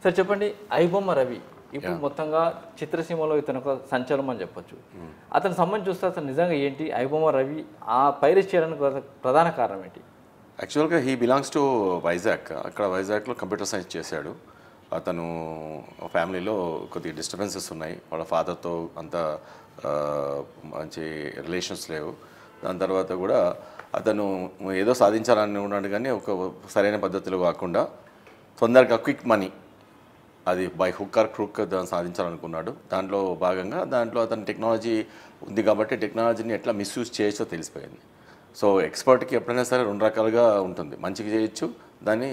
Sir చెప్పండి, ఐబొమ్మ రవి ఇప్పుడు మొత్తంగా చిత్రసీమలో ఇతను ఒక సంచలనం అని చెప్పొచ్చు. అతని సంబంధించి చూస్తే అతను నిజంగా ఏంటి, ఐబొమ్మ రవి ఆ పైరస్ చేయడానికి ప్రధాన కారణం ఏంటి? యాక్చువల్గా హీ బిలాంగ్స్ టు వైజాగ్. అక్కడ వైజాగ్లో కంప్యూటర్ సైన్స్ చేశాడు. అతను ఫ్యామిలీలో కొద్దిగా డిస్టర్బెన్సెస్ ఉన్నాయి. వాళ్ళ ఫాదర్తో అంత మంచి రిలేషన్స్ లేవు. దాని తర్వాత కూడా అతను ఏదో సాధించాలని ఉన్నాడు, కానీ ఒక సరైన పద్ధతిలో కాకుండా తొందరగా క్విక్ మనీ, అది బై హుక్ ఆర్ క్రూక్ దాన్ని సాధించాలనుకున్నాడు. దాంట్లో భాగంగా అతను టెక్నాలజీ ఉంది కాబట్టి టెక్నాలజీని ఎట్లా మిస్యూజ్ చేయొచ్చో తెలిసిపోయింది. సో ఎక్స్పర్ట్కి ఎప్పుడైనా సరే రెండు రకాలుగా ఉంటుంది, మంచిగా చేయొచ్చు, దాన్ని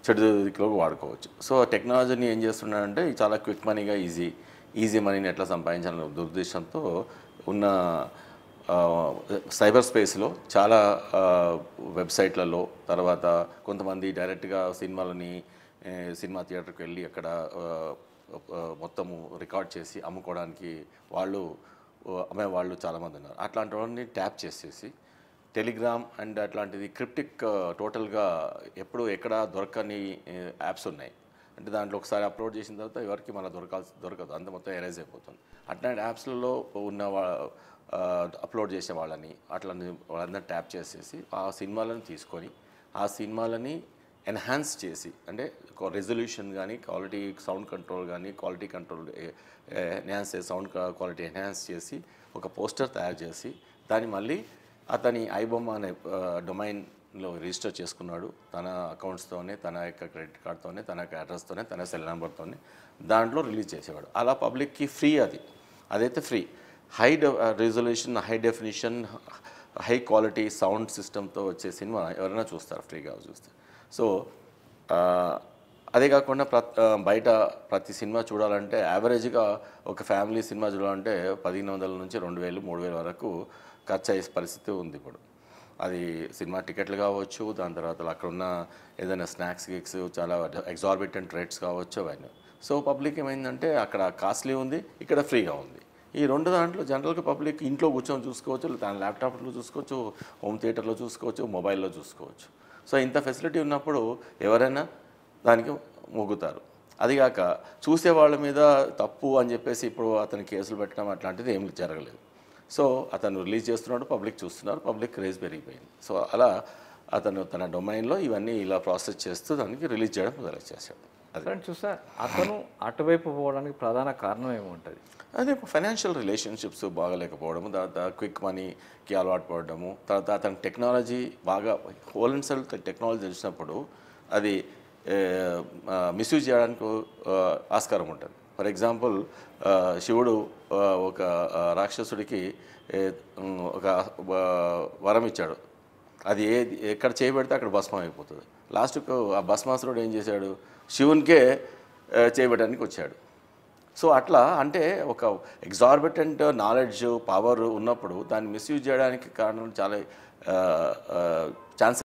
చెడు దిక్కులోకి వాడుకోవచ్చు. సో టెక్నాలజీని ఏం చేస్తున్నాడంటే చాలా క్విక్ మనీగా ఈజీ మనీని ఎట్లా సంపాదించాలనే దురుద్దేశంతో ఉన్న సైబర్ స్పేస్లో చాలా వెబ్సైట్లలో, తర్వాత కొంతమంది డైరెక్ట్గా సినిమా థియేటర్కి వెళ్ళి అక్కడ మొత్తము రికార్డ్ చేసి అమ్ముకోవడానికి అమ్మేవాళ్ళు చాలామంది ఉన్నారు. అట్లాంటి వాళ్ళని ట్యాప్ చేసేసి టెలిగ్రామ్ అండ్ అట్లాంటిది క్రిప్టిక్ టోటల్గా ఎక్కడ దొరకని యాప్స్ ఉన్నాయి. అంటే దాంట్లో ఒకసారి అప్లోడ్ చేసిన తర్వాత ఎవరికి మళ్ళీ దొరకదు, అంత మొత్తం ఎరేజ్ అయిపోతుంది. అట్లాంటి యాప్స్లలో ఉన్న అప్లోడ్ చేసే వాళ్ళందరూ ట్యాప్ చేసేసి ఆ సినిమాలను తీసుకొని ఆ సినిమాలని ఎన్హాన్స్ చేసి, అంటే రెజల్యూషన్ కానీ క్వాలిటీ సౌండ్ కంట్రోల్ కానీ క్వాలిటీ కంట్రోల్ ఎన్హాన్స్ చేసి సౌండ్ క్వాలిటీ ఎన్హాన్స్ చేసి ఒక పోస్టర్ తయారు చేసి దాన్ని మళ్ళీ అతని ఐబొమ్మ అనే డొమైన్లో రిజిస్టర్ చేసుకున్నాడు. తన అకౌంట్స్తోనే, తన యొక్క క్రెడిట్ కార్డ్తోనే, తన యొక్క అడ్రస్తోనే, తన సెల్ నెంబర్తోనే దాంట్లో రిలీజ్ చేసేవాడు. అలా పబ్లిక్కి ఫ్రీ, అదైతే free, high resolution, high definition, high quality sound సిస్టమ్తో వచ్చే సినిమా ఎవరైనా చూస్తారు ఫ్రీగా చూస్తే. సో అదే కాకుండా బయట ప్రతి సినిమా చూడాలంటే యావరేజ్గా ఒక ఫ్యామిలీ సినిమా చూడాలంటే 1500 నుంచి 2000, 3000 వరకు ఖర్చు అయ్యే పరిస్థితి ఉంది ఇప్పుడు. అది సినిమా టికెట్లు కావచ్చు, దాని తర్వాత అక్కడ ఉన్న ఏదైనా స్నాక్స్ గిక్స్ చాలా ఎగ్జార్బిటెంట్ రేట్స్ కావచ్చు అవన్నీ. సో పబ్లిక్ ఏమైందంటే అక్కడ కాస్ట్లీ ఉంది, ఇక్కడ ఫ్రీగా ఉంది. ఈ రెండు దాంట్లో జనరల్గా పబ్లిక్ ఇంట్లో కూర్చొని చూసుకోవచ్చు, తన ల్యాప్టాప్లో చూసుకోవచ్చు, హోమ్ థియేటర్లో చూసుకోవచ్చు, మొబైల్లో చూసుకోవచ్చు. సో ఇంత ఫెసిలిటీ ఉన్నప్పుడు ఎవరైనా దానికి మొగ్గుతారు. అదిగాక చూసే వాళ్ళ మీద తప్పు అని చెప్పేసి ఇప్పుడు అతని కేసులు పెట్టడం అట్లాంటిది ఏమి జరగలేదు. సో అతను రిలీజ్ చేస్తున్నాడు, పబ్లిక్ చూస్తున్నారు, పబ్లిక్ క్రేజ్ పెరిగిపోయింది. సో అలా అతను తన డొమైన్లో ఇవన్నీ ఇలా ప్రాసెస్ చేస్తూ దానికి రిలీజ్ చేయడం మొదలు చేశాడు. అదే చూసా అతను అటువైపు పోవడానికి ప్రధాన కారణం ఏముంటుంది? అదే ఫైనాన్షియల్ రిలేషన్షిప్స్ బాగాలేకపోవడము, తర్వాత క్విక్ మనీకి అలవాటు పడడము, తర్వాత అతని టెక్నాలజీ బాగా హోల్ అండ్ సెల్ టెక్నాలజీ తెలిసినప్పుడు అది మిస్యూజ్ చేయడానికి ఆస్కారం ఉంటుంది. ఫర్ ఎగ్జాంపుల్ శివుడు ఒక రాక్షసుడికి ఒక వరం ఇచ్చాడు, అది ఎక్కడ చేయబెడితే అక్కడ భస్మం అయిపోతుంది. లాస్ట్కు ఆ భస్మాసురుడు ఏం చేశాడు, శివునికే చేయబెట్టడానికి వచ్చాడు. సో అట్లా అంటే ఒక ఎగ్జార్బిటెంట్ నాలెడ్జ్ పవర్ ఉన్నప్పుడు దాన్ని మిస్యూజ్ చేయడానికి కారణం చాలా ఛాన్స్